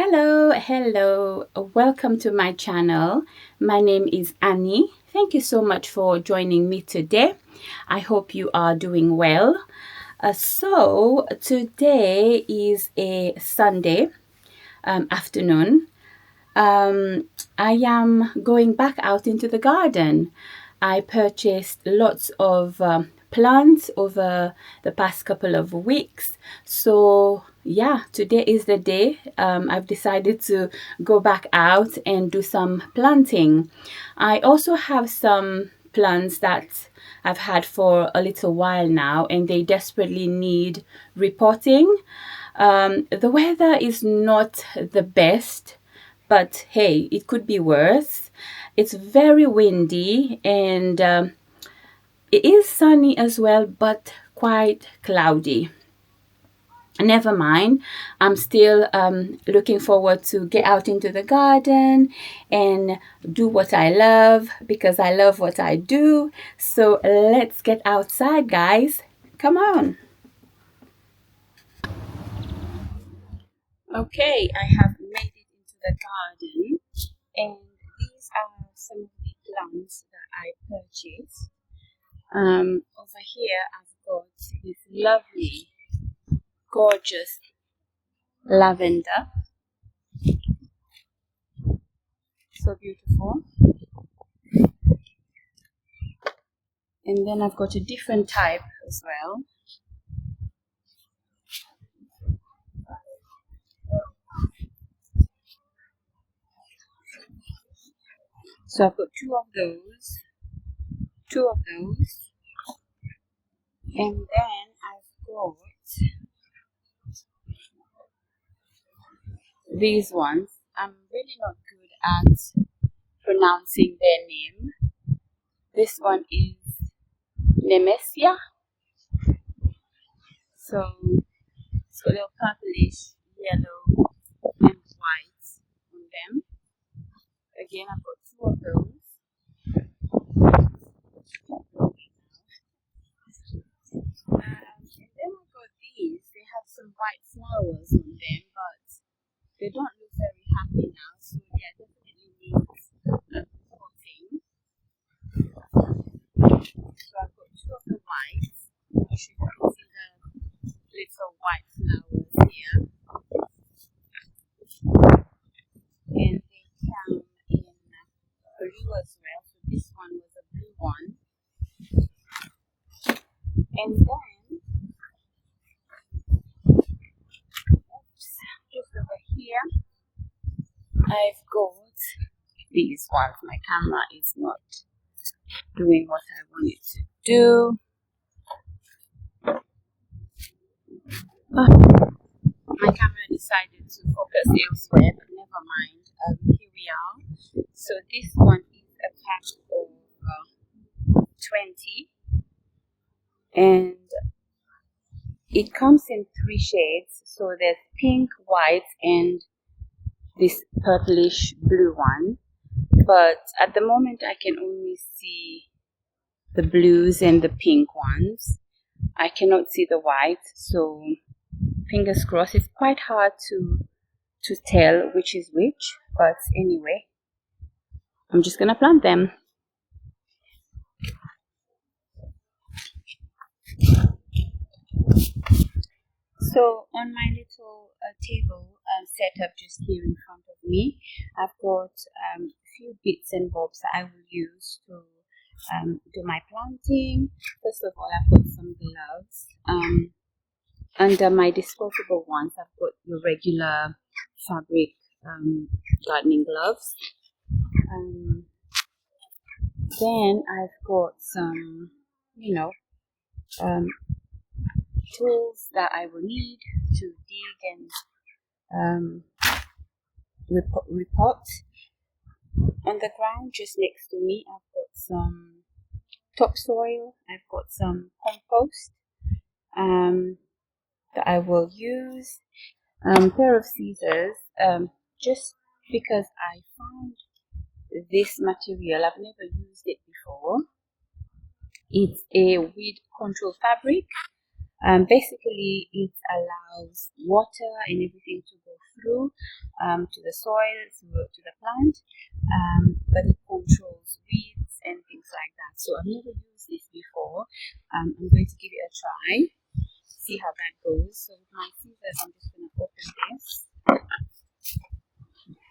Hello, welcome to my channel. My name is Annie. Thank you so much for joining me today. I hope you are doing well. So today is a Sunday afternoon. I am going back out into the garden. I purchased lots of plants over the past couple of weeks. So yeah, today is the day. I've decided to go back out and do some planting. I also have some plants that I've had for a little while now, and they desperately need repotting. The weather is not the best, but hey, it could be worse. It's very windy and it is sunny as well, but quite cloudy. Never mind. I'm still looking forward to get out into the garden and do what I love, because I love what I do. So let's get outside, guys. Come on. Okay, I have made it into the garden, and these are some of the plants that I purchased. Over here I've got this lovely, gorgeous lavender, so beautiful. And then I've got a different type as well. So I've got two of those, and then I've got these ones. I'm really not good at pronouncing their name. This one is Nemesia. So it's got a little purplish, yellow, and white on them. Again, I've got two of those. And then I've got these. They have some white flowers on them, but they don't look very happy now. So yeah, definitely needs potting. So I've got two of the whites. You should see the little white flowers here. And they come in blue as well. So this one was a blue one. And then, just over here, I've got these ones. My camera is not doing what I want it to do. My camera decided to focus elsewhere, but never mind. Here we are. So this one is a pack of 20, and it comes in three shades. So there's pink, white, and this purplish blue one. But at the moment I can only see the blues and the pink ones. I cannot see the white, so fingers crossed. It's quite hard to tell which is which, but anyway, I'm just gonna plant them. So on my little table setup just here in front of me, I've got a few bits and bobs that I will use to do my planting. First of all, I've got some gloves. Under my disposable ones, I've got your regular fabric gardening gloves. Then I've got some, tools that I will need to dig and repot. On the ground just next to me, I've got some topsoil. I've got some compost that I will use. Pair of scissors, just because I found this material. I've never used it before. It's a weed control fabric. Basically, it allows water and everything to go through to the soil, to the plant, but it controls weeds and things like that. So I've never used this before. I'm going to give it a try, see how that goes. So with my scissors, I'm just going to open this.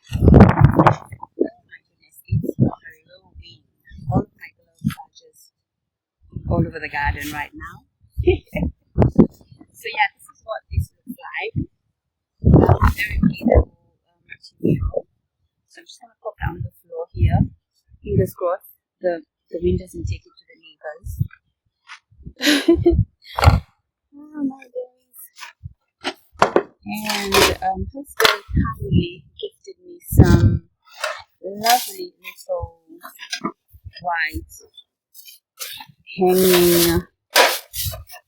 Oh my goodness, it's a low wind. All of my gloves are just all over the garden right now. So yeah, this is what this looks like. Very breathable material. So I'm just going to pop that on the floor here. Fingers crossed the wind doesn't take it to the neighbors. Oh my days. And husband kindly gifted me some lovely little white hanging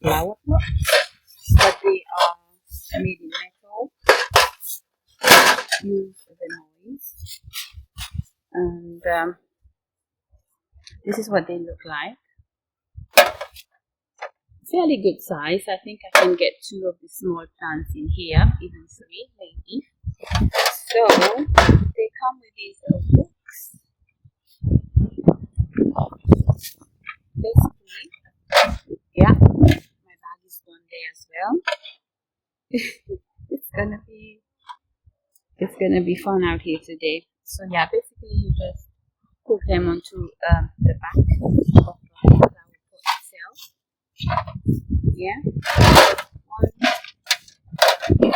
flower pots, but they are made in metal. Use the noise, and this is what they look like. Fairly good size. I think I can get 2 of the small plants in here, even 3 maybe. So they come with these little hooks. Basically, yeah, my bag is gone there as well. It's gonna be fun out here today. So yeah, basically you just hook them onto the back of the flower pot itself. Yeah, 1 and 2.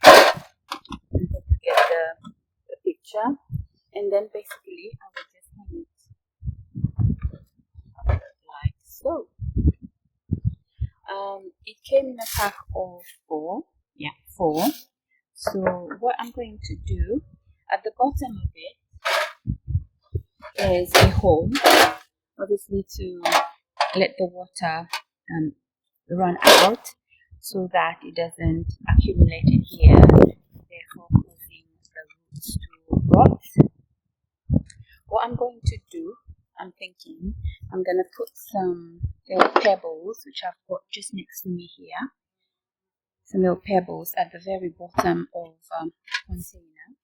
I hope you get the picture. And then basically I will just hang it like so. It came in a pack of 4. Yeah, 4. So what I'm going to do, at the bottom of it is a hole, obviously to let the water run out so that it doesn't accumulate in here, therefore causing the roots to rot. What I'm going to do, I'm thinking I'm going to put some little pebbles, which I've got just next to me here, some little pebbles at the very bottom of the container.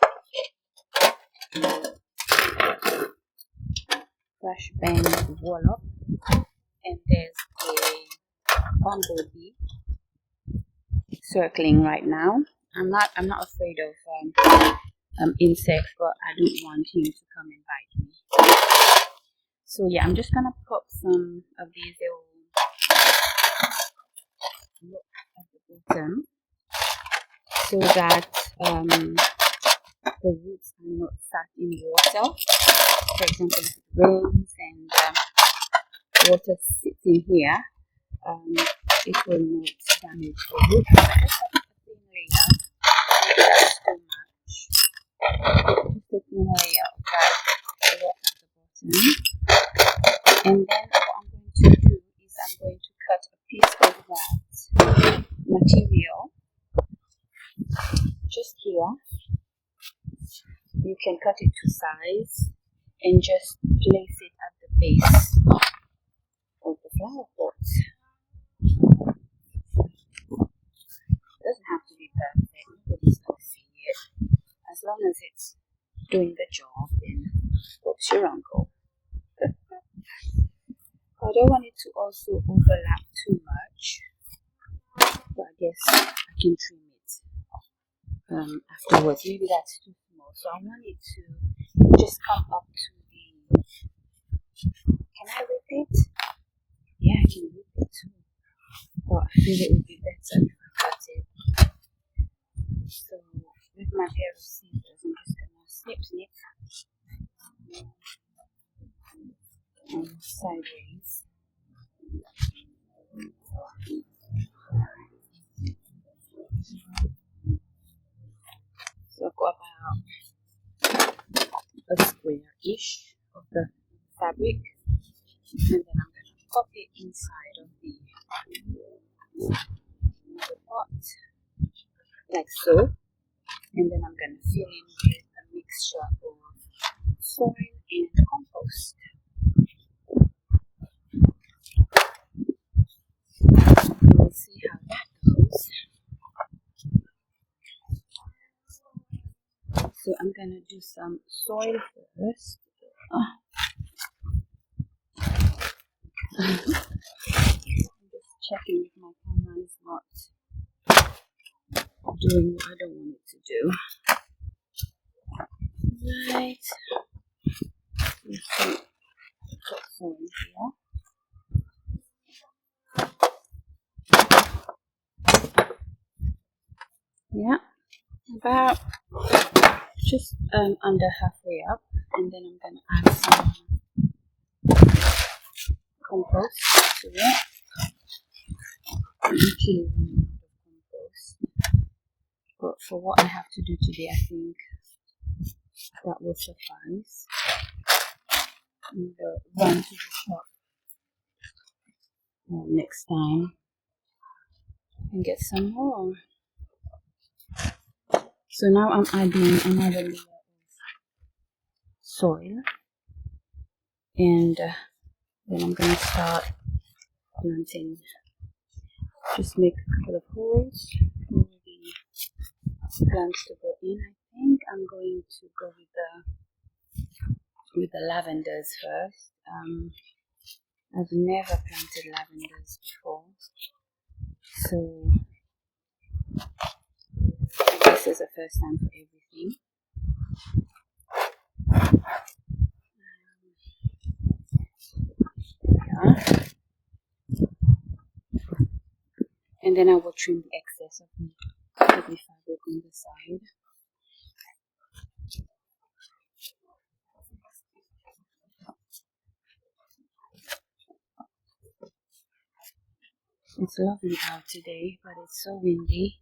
Flashbang wallop, and there's a bumblebee circling right now. I'm not afraid of insects, but I don't want him to come and bite me. So yeah, I'm just gonna pop some of these little at the bottom so that the roots are not stuck in water. For example, if it rains and water sits in here, it will not damage the roots. So just a thin layer, that's too much. Just a thin layer of that rock at the bottom. And then what I'm going to do is I'm going to cut a piece of that material just here. You can cut it to size and just place it at the base of the flower pot. It doesn't have to be perfect, nobody's going to see it. As long as it's doing the job, then what's your uncle? I don't want it to also overlap too much, but I guess I can trim it afterwards. Maybe that's too small, so I want it to just come up to the... Can I rip it? Yeah, I can rip it too, but I feel it would be better if I cut it. So with my pair of scissors, I'm just gonna snip sideways. So I've got about a square-ish of the fabric, and then I'm going to pop it inside of the pot, like so, and then I'm going to fill in with a mixture of soil and compost. So I'm gonna do some soil first. I'm just checking if my camera is not doing what I don't want it to do. Right. Let's put soil here. Yeah, about just under halfway up, and then I'm gonna add some compost to it. I'm actually running out of compost, but for what I have to do today, I think that will suffice. And run to the shop next time and get some more. So now I'm adding another layer of soil, and then I'm gonna start planting. Just make a couple of holes for the plants to go in. I think I'm going to go with the lavenders first. I've never planted lavenders before, so this is the first time for everything. Yeah. And then I will trim the excess of the fabric on the side. It's lovely out today, but it's so windy.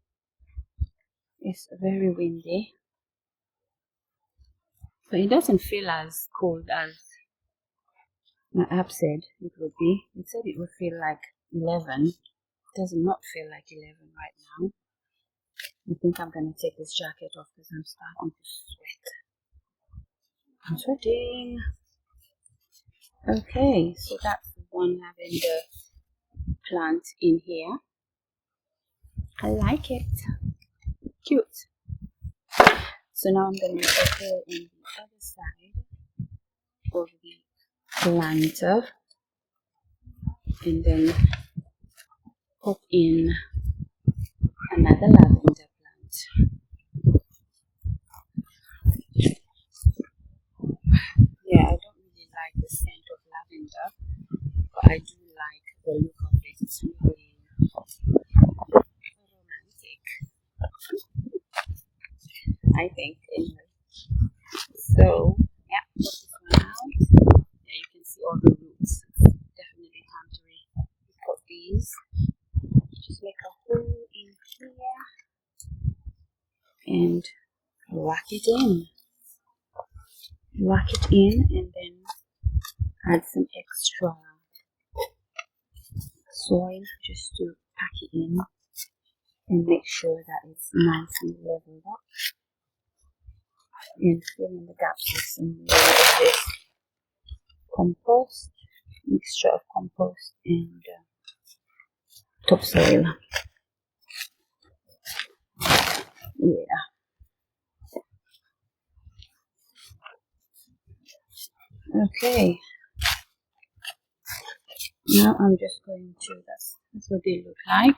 It's very windy. But it doesn't feel as cold as my app said it would be. It said it would feel like 11. It does not feel like 11 right now. I think I'm going to take this jacket off because I'm starting to sweat. I'm sweating. Okay, so that's one lavender plant in here. I like it. Cute. So now I'm going to put it on the other side of the planter and then put in another lavender plant. Yeah, I don't really like the scent of lavender, but I do like the look of it. It's really romantic, I think, anyway. So, yeah, put this one out. Yeah, you can see all the roots. It's definitely time to repot these. Just make a hole in here and whack it in. Whack it in and then add some extra soil just to pack it in and make sure that it's nice and leveled up, and fill in the gaps with some more of this compost, mixture of compost and topsoil. Yeah. Okay. Now I'm just going to, that's what they look like.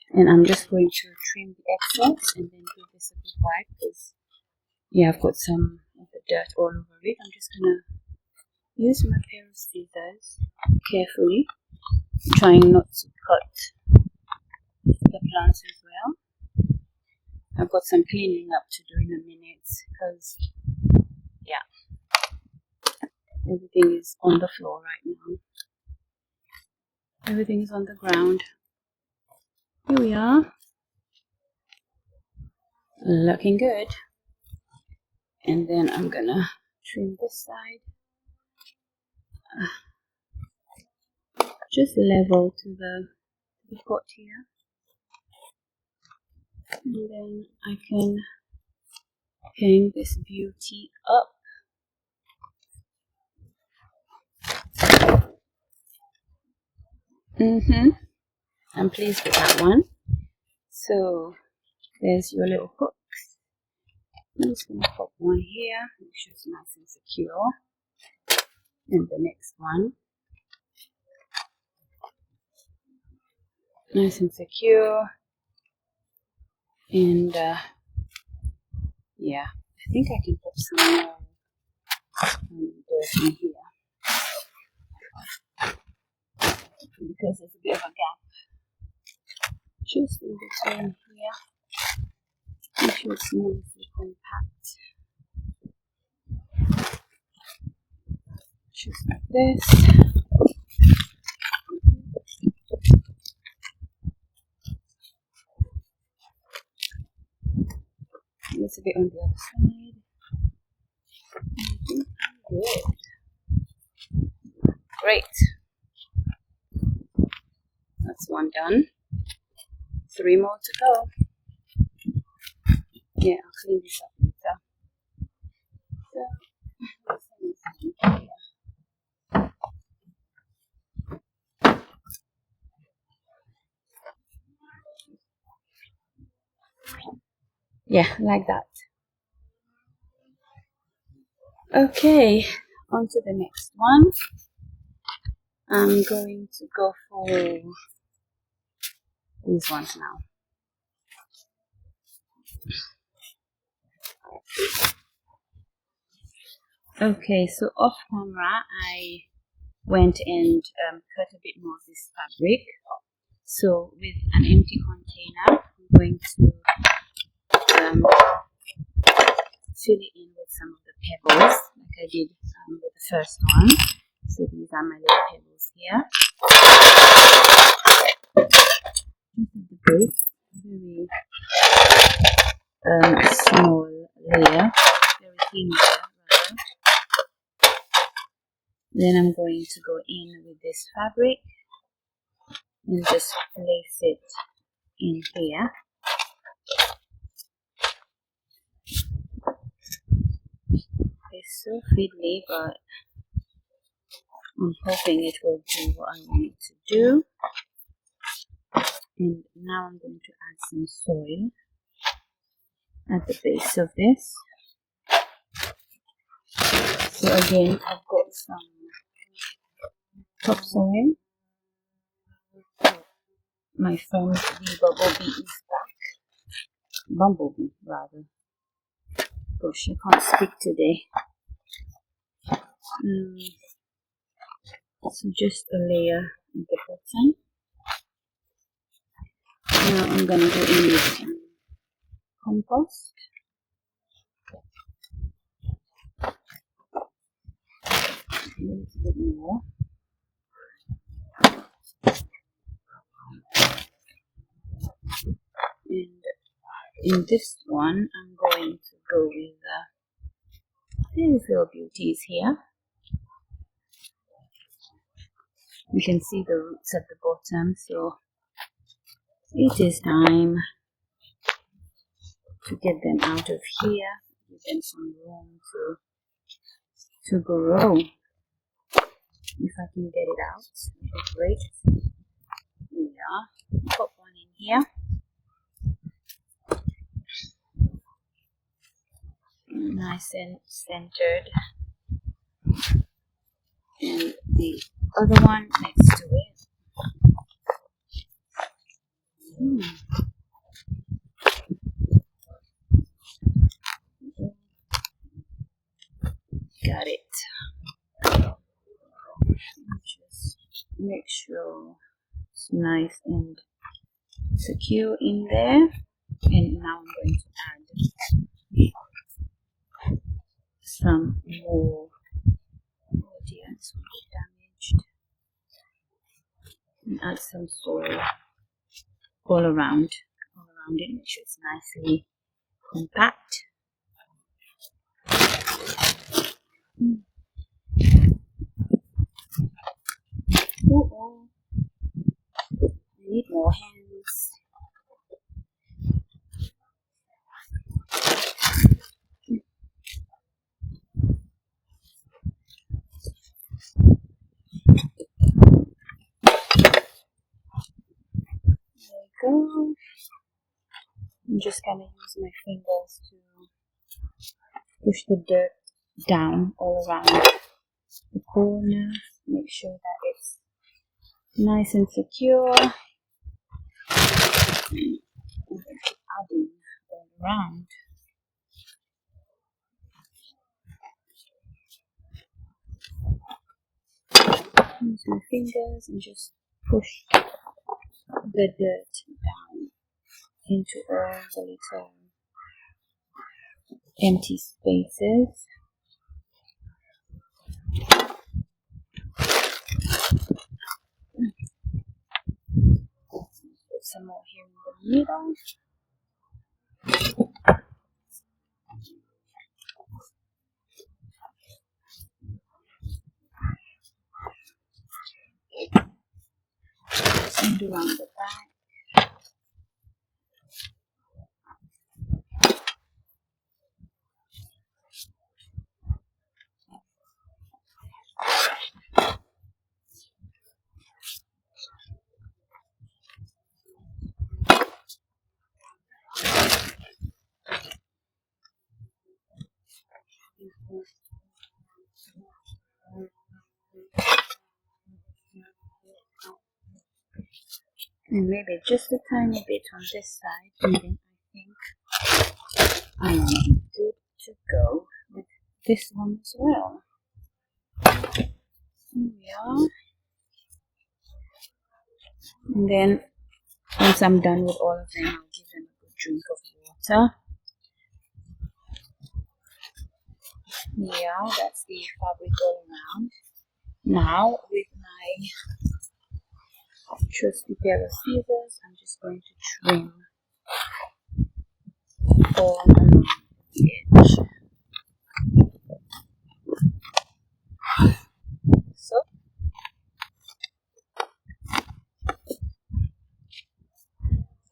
And I'm just going to trim the excess and then give this a good wipe because, yeah, I've got some of the dirt all over it. I'm just gonna use my pair of scissors carefully, trying not to cut the plants as well. I've got some cleaning up to do in a minute because, yeah, everything is on the floor right now. Everything is on the ground. Here we are. Looking good. And then I'm gonna trim this side. Just level to the pot here. And then I can hang this beauty up. I'm pleased with that one. So There's your little hooks. I'm just going to pop one here, make sure it's nice and secure. And the next one, nice and secure. And yeah, I think I can put some more dirt in here because there's a bit of a gap just in between here. Make sure it's nicely compact. Just like this. A little bit on the other side. Good. Great. That's one done. 3 more to go. Yeah, I'll clean this up later. Yeah, like that. Okay, on to the next one. I'm going to go for these ones now. Okay, so off camera, I went and cut a bit more of this fabric. So with an empty container, I'm going to fill it in with some of the pebbles, like I did with the first one. So these are my little pebbles here. Just at the base, very small layer, very thin layer rather. Then I'm going to go in with this fabric and just place it in here. It's so fiddly, but I'm hoping it will do what I want it to do. And now I'm going to add some soil at the base of this. So again, I've got some topsoil. My friend the bumblebee is back. Bumblebee, rather. Gosh, I can't speak today. So just a layer at the bottom. Now I'm gonna go in with some compost. A little bit more. And in this one, I'm going to go with these little beauties here. You can see the roots at the bottom, so it is time to get them out of here, give them some room to grow. If I can get it out, it'll be great. Yeah, pop one in here. Nice and centered. And the other one next to it. Got it. Just make sure it's nice and secure in there. And now I'm going to add some more. Oh dear, it's a bit damaged. And add some soil all around it. Make sure it's nicely compact. Oh, I need more hands. There we go. I'm just gonna use my fingers to push the dirt down all around the corner. Make sure that it's nice and secure. Adding all around. Use my fingers and just push the dirt down into all the little empty spaces. Put some more here in the middle. And around the back. And maybe just a tiny bit on this side, and then I think I'm good to go with this one as well. Here we are. And then once I'm done with all of them, I'll give them a good drink of water. Yeah, that's the fabric all around. Now with my trusty pair of scissors, I'm just going to trim all along the edge. So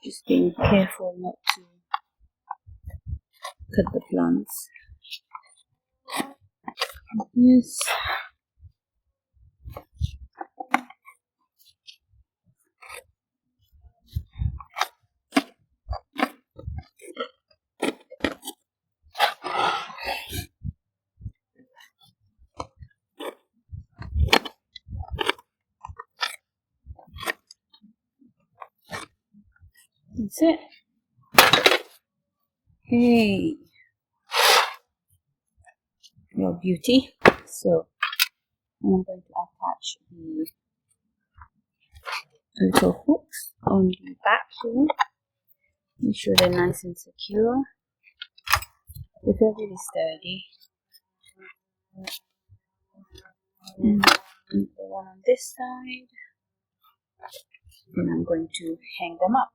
just being careful not to cut the plants. Yes. That's it. Hey, your beauty. So I'm going to attach the little hooks on the back here. Make sure they're nice and secure. They feel really sturdy. And the one on this side. And I'm going to hang them up.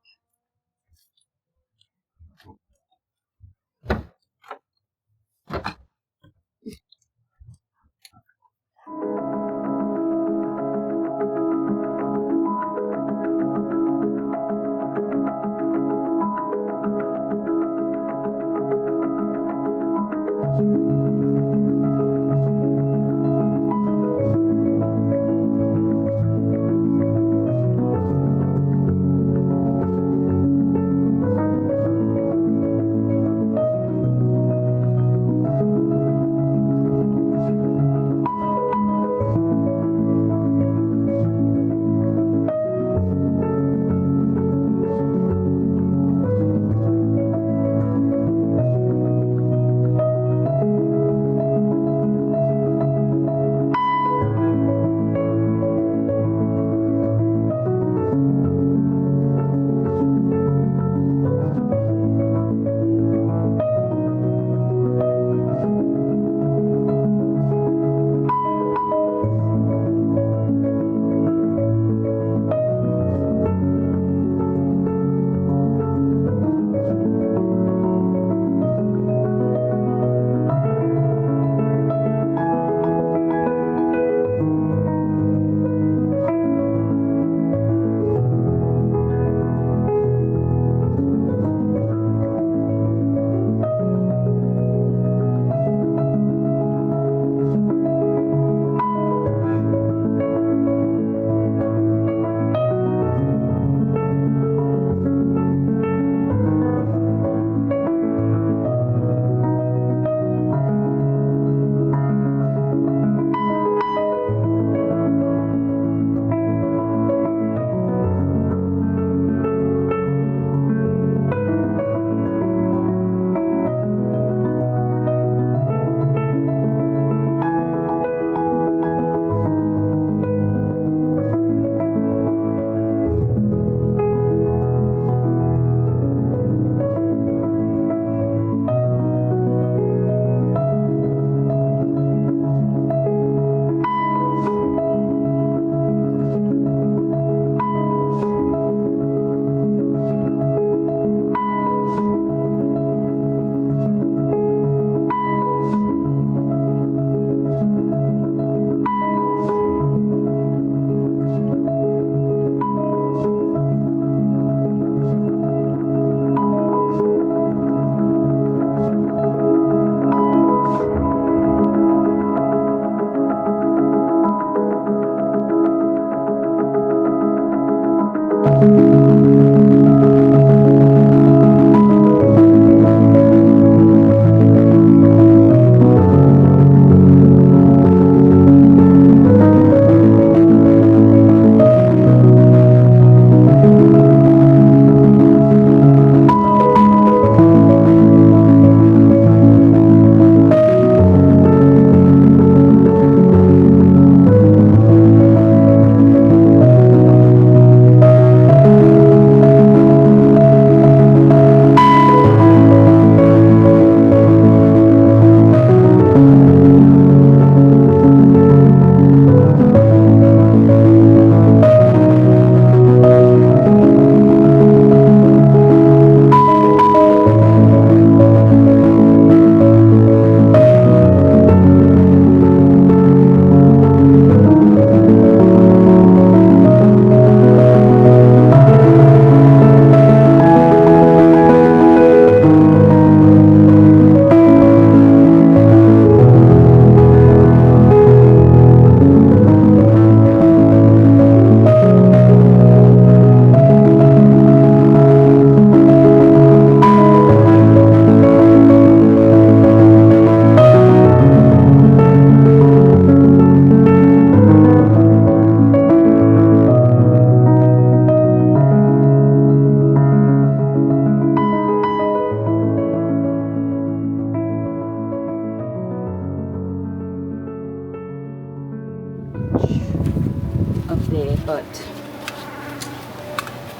Up there, but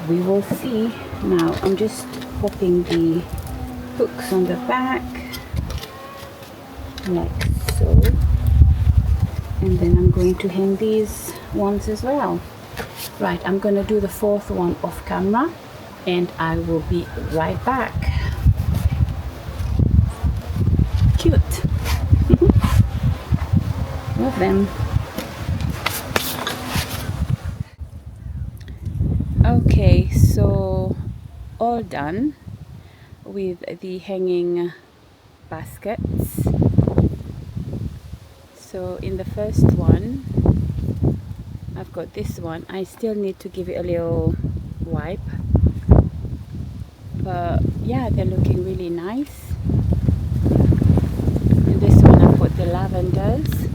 we will see. Now I'm just popping the hooks on the back like so, and then I'm going to hang these ones as well. Right, I'm gonna do the fourth one off camera and I will be right back. Cute. Love them. Okay, so all done with the hanging baskets. So in the first one, I've got this one. I still need to give it a little wipe, but yeah, they're looking really nice. In this one I've got the lavenders.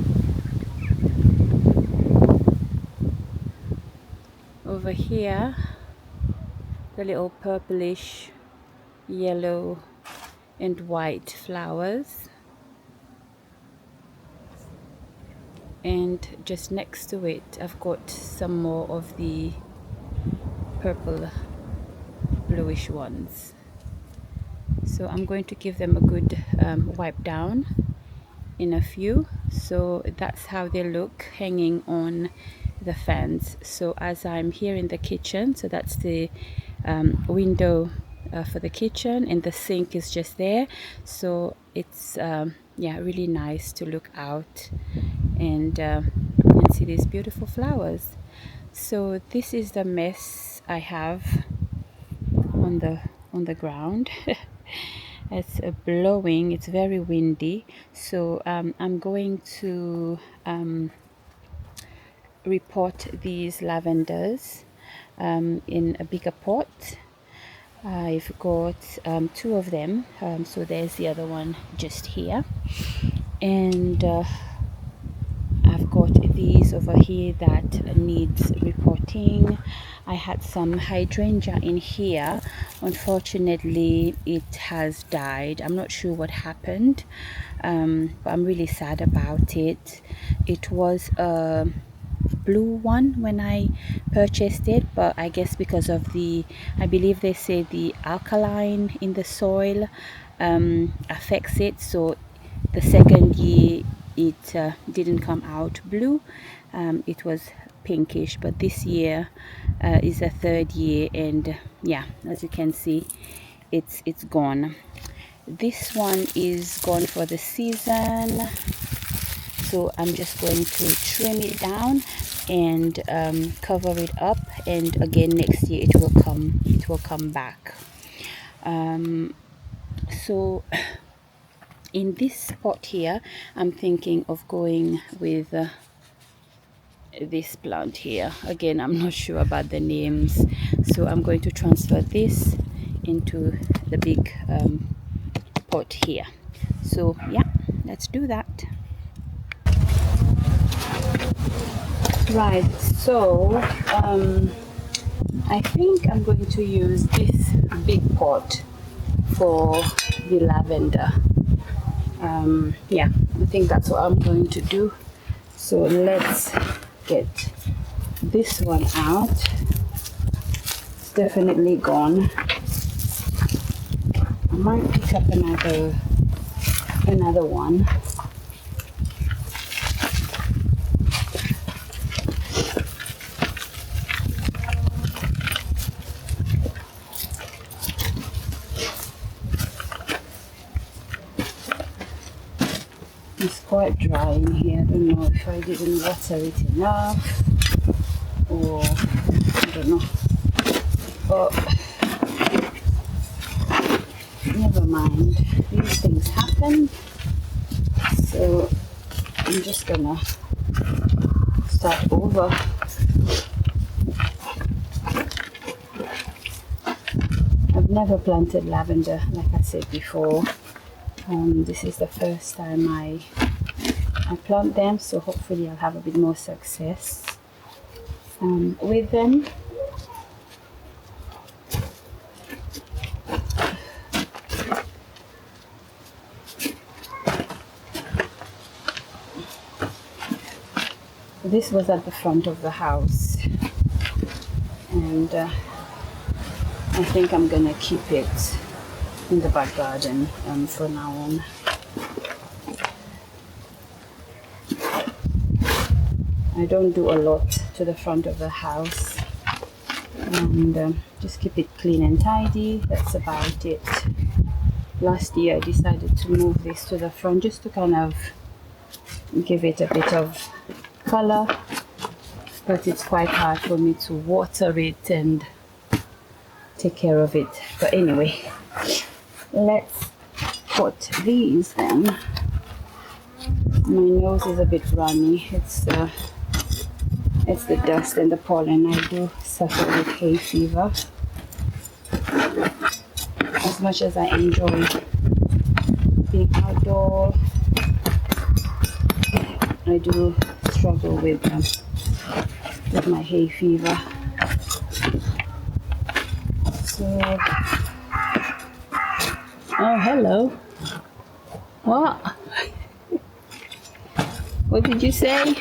Over here, the little purplish, yellow and white flowers. And just next to it, I've got some more of the purple bluish ones. So I'm going to give them a good wipe down in a few. So that's how they look hanging on the fence. So as I'm here in the kitchen, so that's the window for the kitchen, and the sink is just there. So it's yeah, really nice to look out and see these beautiful flowers. So this is the mess I have on the ground. It's blowing, it's very windy, so I'm going to repot these lavenders in a bigger pot. I've got two of them, so there's the other one just here, and I've got these over here that needs repotting. I had some hydrangea in here. Unfortunately, it has died. I'm not sure what happened, but I'm really sad about it. It was a blue one when I purchased it, but I guess because of the, I believe they say the alkaline in the soil affects it, so the second year it didn't come out blue. It was pinkish, but this year is the third year, and yeah, as you can see, it's gone. This one is gone for the season, so I'm just going to trim it down and cover it up, and again next year it will come back. So in this pot here, I'm thinking of going with this plant here. Again, I'm not sure about the names, so I'm going to transfer this into the big pot here. So yeah, let's do that. Right, so I think I'm going to use this big pot for the lavender. Yeah, I think that's what I'm going to do. So let's get this one out. It's definitely gone. I might pick up another one. It's quite dry in here. I don't know if I didn't water it enough, or I don't know. But never mind. These things happen. So I'm just gonna start over. I've never planted lavender, like I said before. This is the first time I plant them, so hopefully I'll have a bit more success with them. This was at the front of the house, and I think I'm gonna keep it in the back garden from now on. I don't do a lot to the front of the house, and just keep it clean and tidy. That's about it. Last year I decided to move this to the front just to kind of give it a bit of color, but it's quite hard for me to water it and take care of it. But anyway, let's put these then. My nose is a bit runny. It's the dust and the pollen. I do suffer with hay fever. As much as I enjoy being outdoor, I do struggle with my hay fever. So, oh, hello. What? What did you say?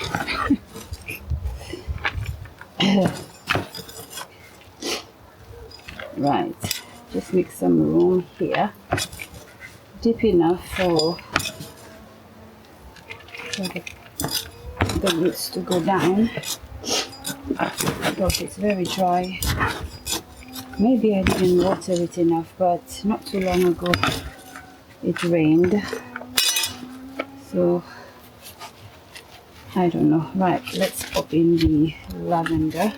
Right, just make some room here, deep enough for the roots to go down. Look, it's very dry. Maybe I didn't water it enough, but not too long ago it rained, so I don't know. Right, let's pop in the lavender.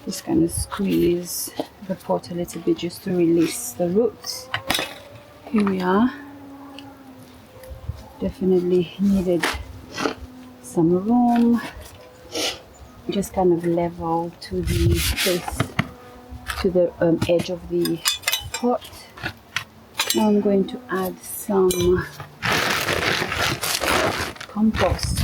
Just kind of squeeze the pot a little bit just to release the roots. Here we are. Definitely needed some room. Just kind of level to the face, to the edge of the pot. Now I'm going to add some compost.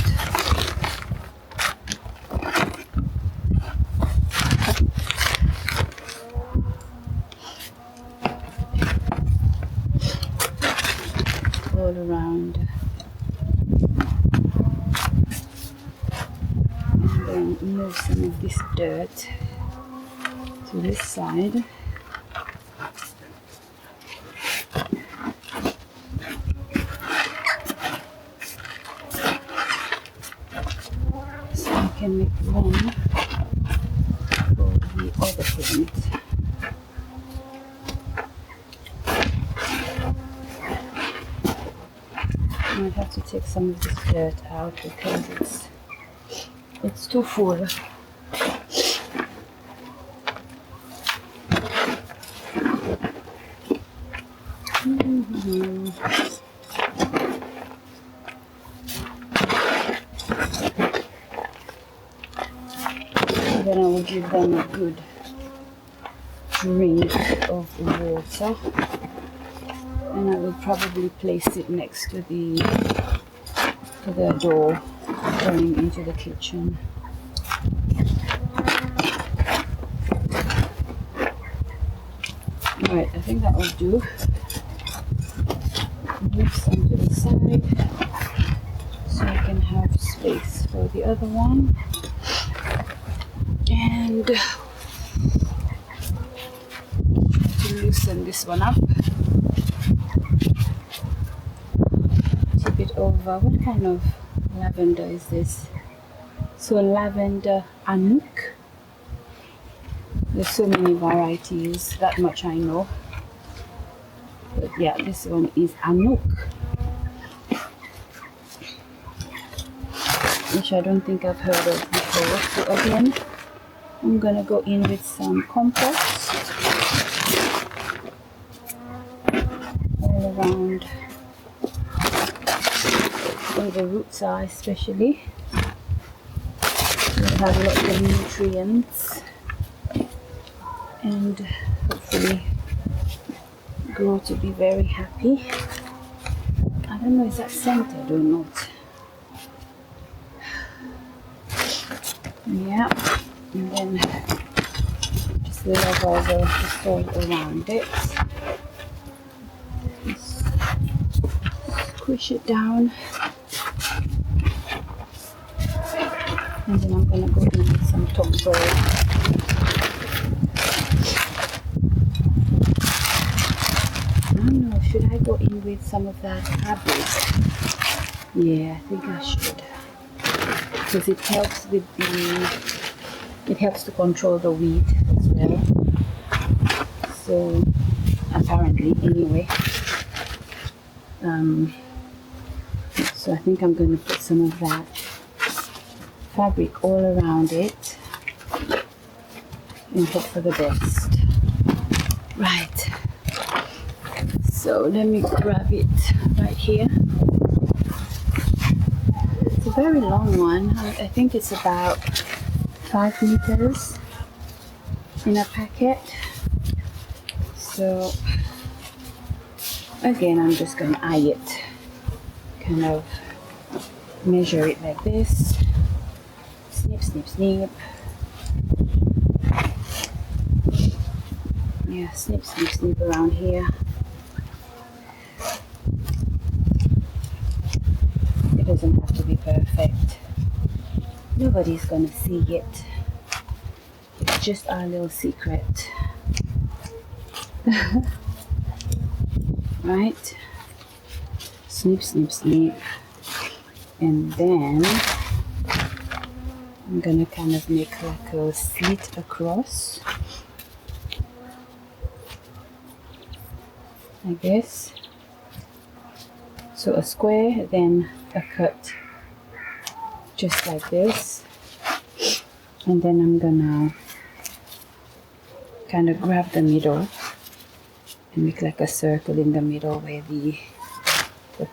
All around, and then move some of this dirt to this side. So I can make room for the other plant. I might have to take some of this dirt out because it's too full. then I will give them a good drink of water, and I will probably place it next to the door going into the kitchen. Alright, I think that will do. Move some to the side so I can have space for the other one. And to loosen this one up. Tip it over. What kind of lavender is this? So lavender Anouk. There's so many varieties, that much I know. But yeah, this one is Anouk, which I don't think I've heard of before. So again, I'm gonna go in with some compost all around where the roots are, especially. They have lots of nutrients and hopefully grow to be very happy. I don't know, is that scented or not? Yeah, and then just level the soil around it. Just squish it down, and then I'm gonna go in with some topsoil. Should I go in with some of that fabric? Yeah, I think I should, because it helps with it helps to control the weed as well. So apparently, anyway. So I think I'm going to put some of that fabric all around it and hope for the best. Right. So let me grab it right here. It's a very long one. I think it's about 5 meters in a packet. So again, I'm just going to eye it, kind of measure it like this. Snip, snip, snip. Yeah, snip, snip, snip around here. It doesn't have to be perfect. Nobody's gonna see it. It's just our little secret. Right? Snip, snip, snip. And then I'm gonna kind of make like a slit across, like this. So a square, then a cut, just like this. And then I'm gonna kind of grab the middle and make like a circle in the middle where the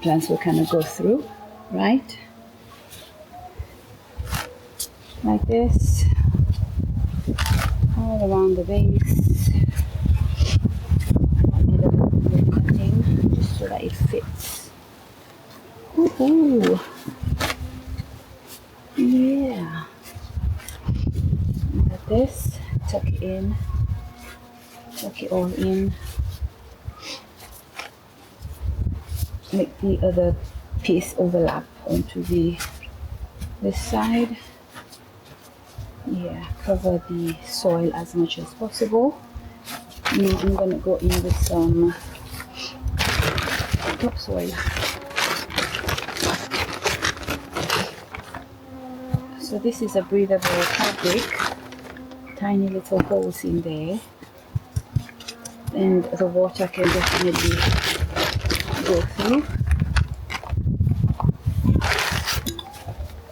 plants will kind of go through, right? Like this, all around the base. I might need a little bit of cutting just so that it fits. Woohoo! Yeah. Like this, tuck it in, tuck it all in. Make the other piece overlap onto this side. Yeah, cover the soil as much as possible. Now I'm gonna go in with some topsoil. So this is a breathable fabric, tiny little holes in there, and the water can definitely go through.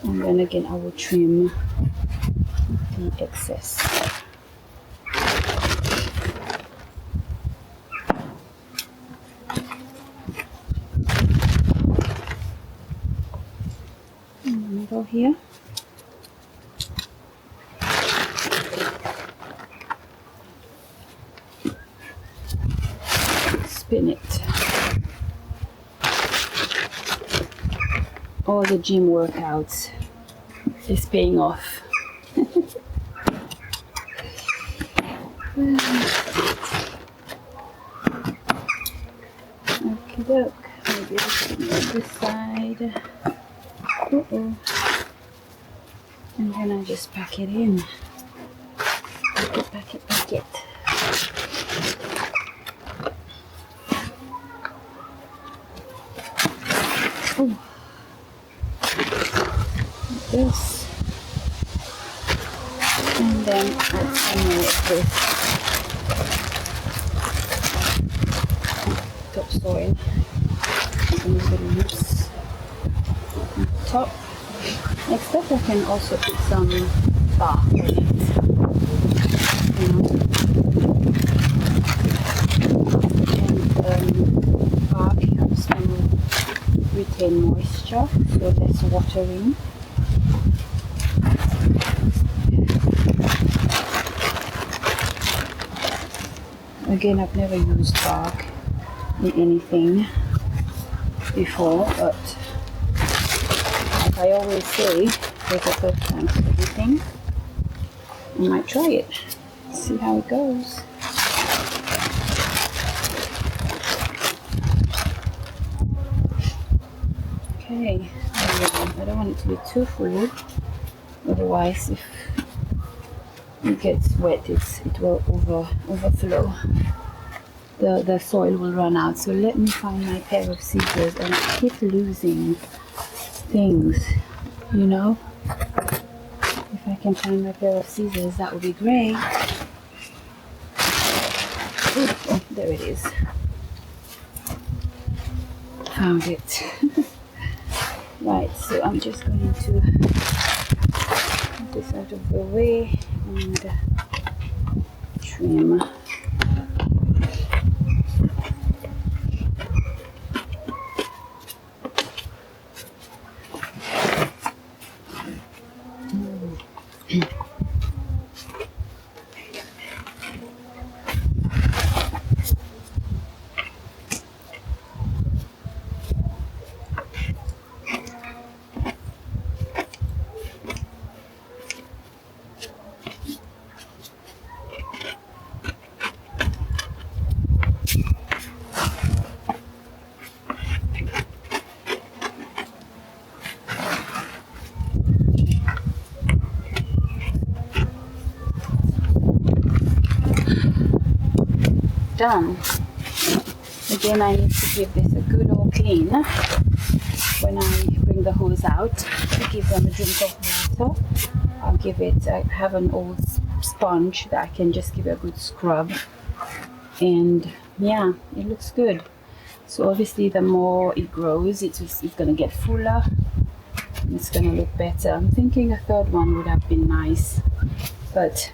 And then again I will trim the excess. In the middle here. spin it. All the gym workouts is paying off. Okay, look. Maybe on this side. And then I just pack it in. Pack it. Oh. Like this. And then add some more of this topsoil. And the leaves on top. Next up, I can also put some bark on it. And bark helps to retain moisture, so less watering. Again, I've never used bark in anything before, but like I always say, there's a first time for everything. I might try it, see how it goes. Okay, I don't want it to be too full, otherwise if it gets wet it will overflow. The soil will run out. So let me find my pair of scissors, and I keep losing things, you know. If I can find my pair of scissors, that would be great. Oh, there it is. Found it. Right, so I'm just going to put this out of the way and trim. Done. Again, I need to give this a good old clean when I bring the hose out to give them a drink of water. I'll give it, I have an old sponge that I can just give it a good scrub, and yeah, it looks good. So obviously the more it grows, it's going to get fuller and it's going to look better. I'm thinking a third one would have been nice, but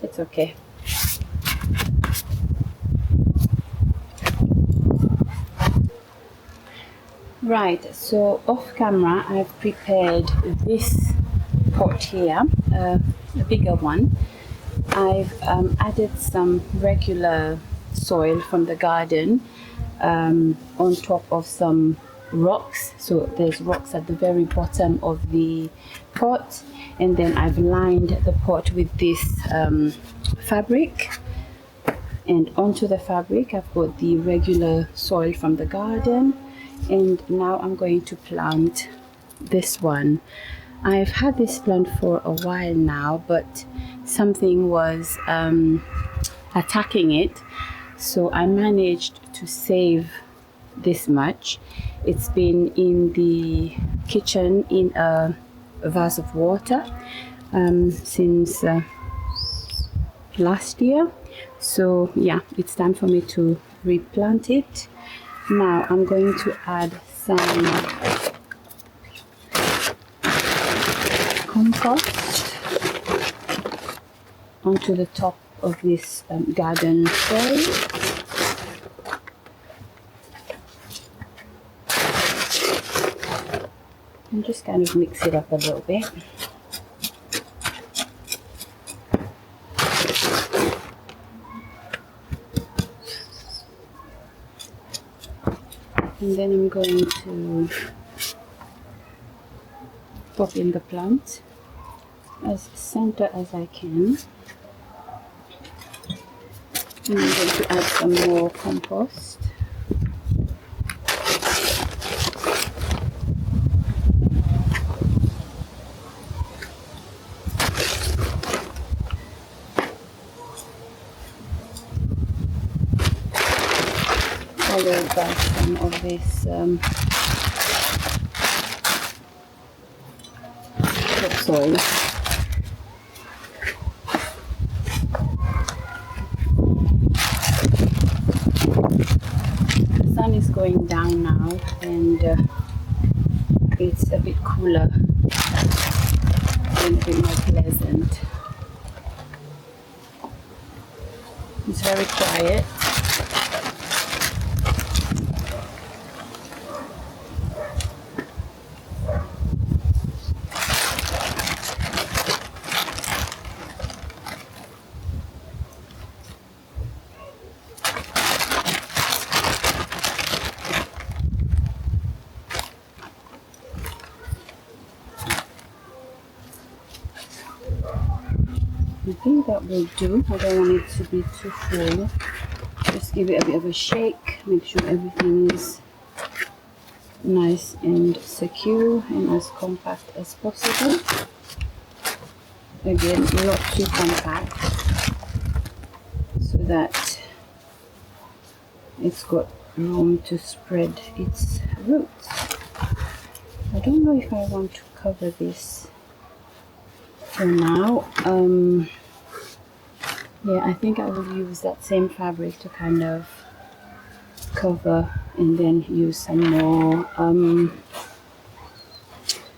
it's okay. Right, so off camera I've prepared this pot here, a bigger one. I've added some regular soil from the garden on top of some rocks. So there's rocks at the very bottom of the pot, and then I've lined the pot with this fabric, and onto the fabric I've got the regular soil from the garden. And now I'm going to plant this one. I've had this plant for a while now, but something was attacking it, so I managed to save this much. It's been in the kitchen in a vase of water since last year. So yeah, it's time for me to replant it. Now I'm going to add some compost onto the top of this garden soil. And just kind of mix it up a little bit. And then I'm going to pop in the plant as center as I can. And I'm going to add some more compost. Followed by some of this topsoil. The sun is going down now, and it's a bit cooler and a bit more pleasant. It's very quiet. I think that will do. I don't want it to be too full. Just give it a bit of a shake. Make sure everything is nice and secure and as compact as possible. Again, not too compact, so that it's got room to spread its roots. I don't know if I want to cover this for now. Yeah, I think I will use that same fabric to kind of cover, and then use some more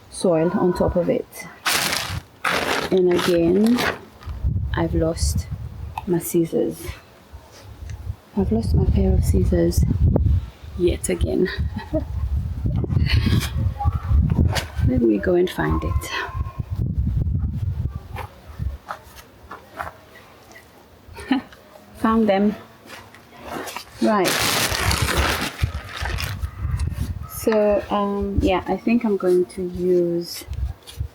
soil on top of it. And again, I've lost my scissors. I've lost my pair of scissors yet again. Let me go and find it. Found them. Right. So yeah, I think I'm going to use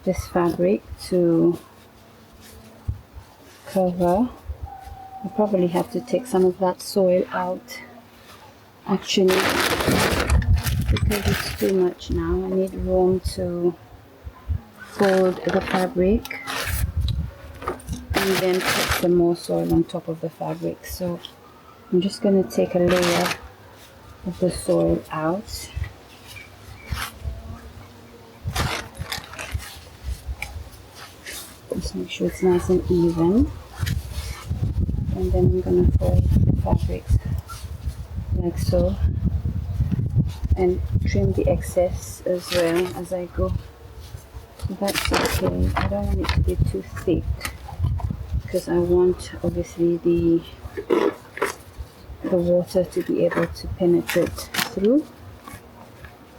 this fabric to cover. I probably have to take some of that soil out, actually, because it's too much now. I need room to fold the fabric and then put some more soil on top of the fabric. So I'm just going to take a layer of the soil out. Just make sure it's nice and even. And then I'm going to fold the fabric like so, and trim the excess as well as I go. So that's okay. I don't want it to be too thick, because I want obviously the water to be able to penetrate through.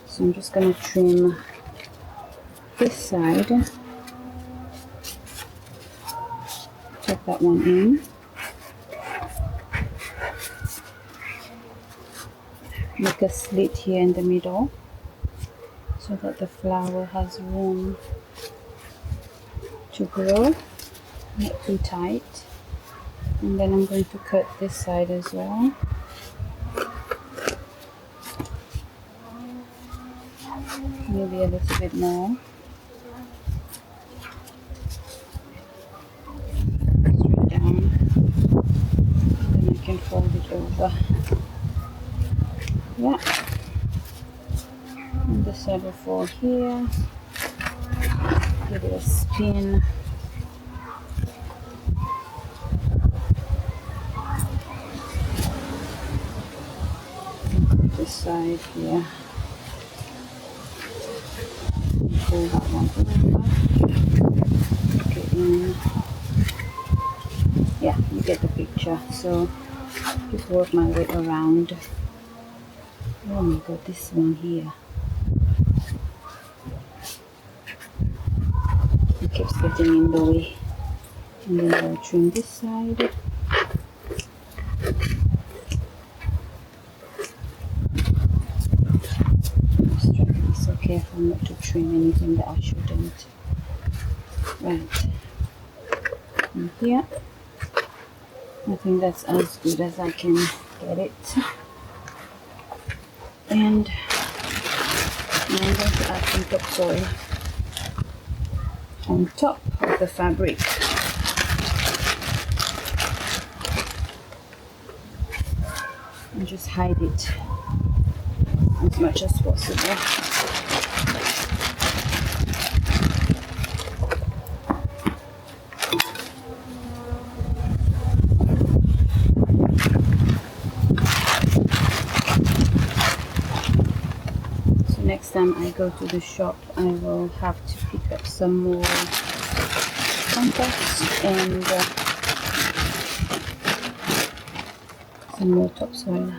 So I'm just going to trim this side, tuck that one in, make a slit here in the middle so that the flower has room to grow, not too tight. And then I'm going to cut this side as well. Maybe a little bit more. Straight down. Then I can fold it over. Yeah. And this side will fall here. Give it a spin. This side here. Pull that one over. Okay, yeah, you get the picture. So just work my way around. Oh my god, this one here. It keeps getting in the way. And then I'll trim this side. so careful not to trim anything that I shouldn't. Right, and here, I think that's as good as I can get it. And now I'm going to add some topsoil on top of the fabric. And just hide it as much as possible. So next time I go to the shop, I will have to pick up some more compost and some more topsoil.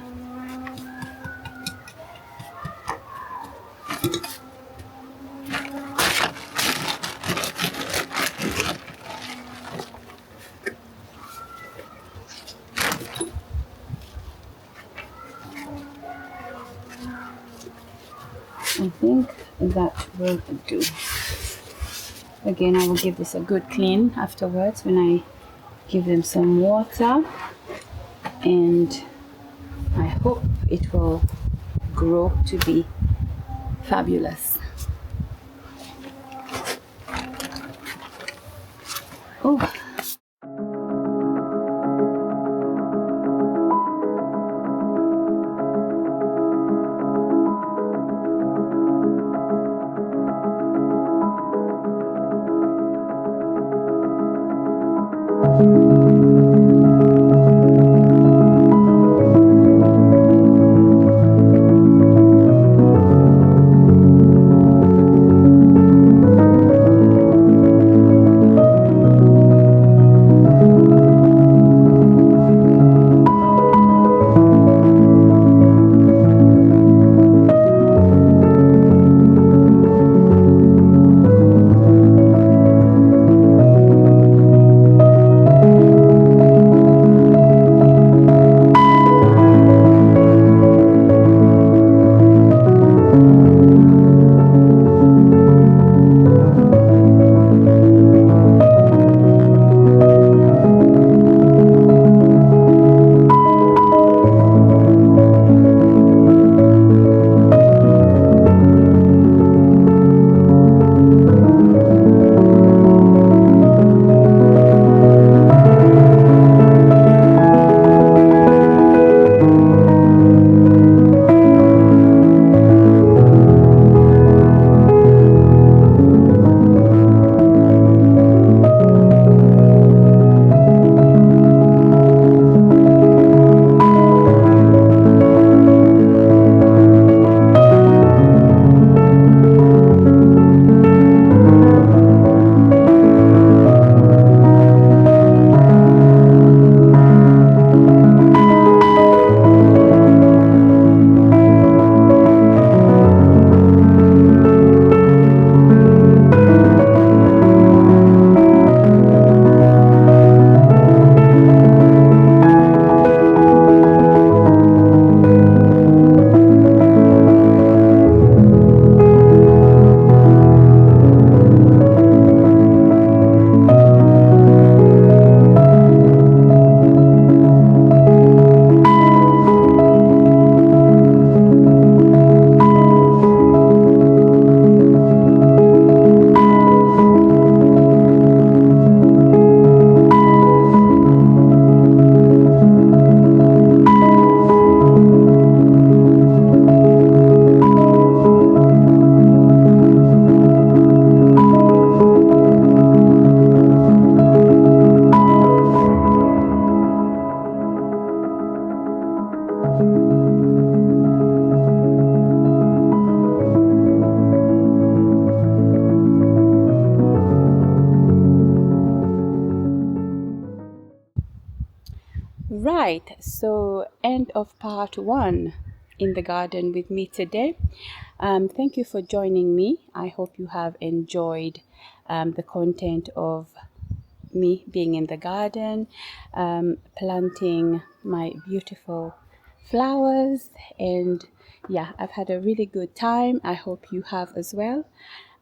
I think that will do. Again, I will give this a good clean afterwards when I give them some water, and I hope it will grow to be fabulous. Oh. Right, so end of part 1 in the garden with me today. Thank you for joining me. I hope you have enjoyed the content of me being in the garden, planting my beautiful flowers, and yeah, I've had a really good time. I hope you have as well.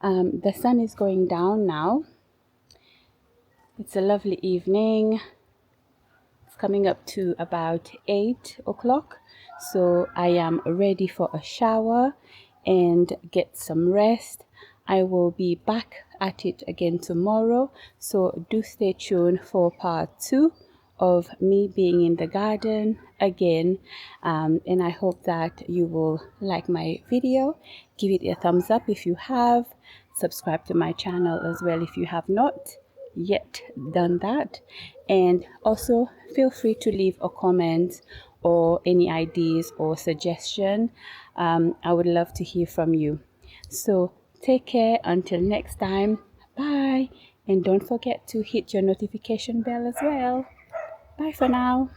The sun is going down now. It's a lovely evening. It's coming up to about 8 o'clock, so I am ready for a shower and get some rest. I will be back at it again tomorrow, so do stay tuned for part 2 of me being in the garden again. And I hope that you will like my video. Give it a thumbs up if you have. Subscribe to my channel as well if you have not yet done that, and also feel free to leave a comment or any ideas or suggestion. I would love to hear from you. So take care until next time. Bye, and don't forget to hit your notification bell as well. Bye for now.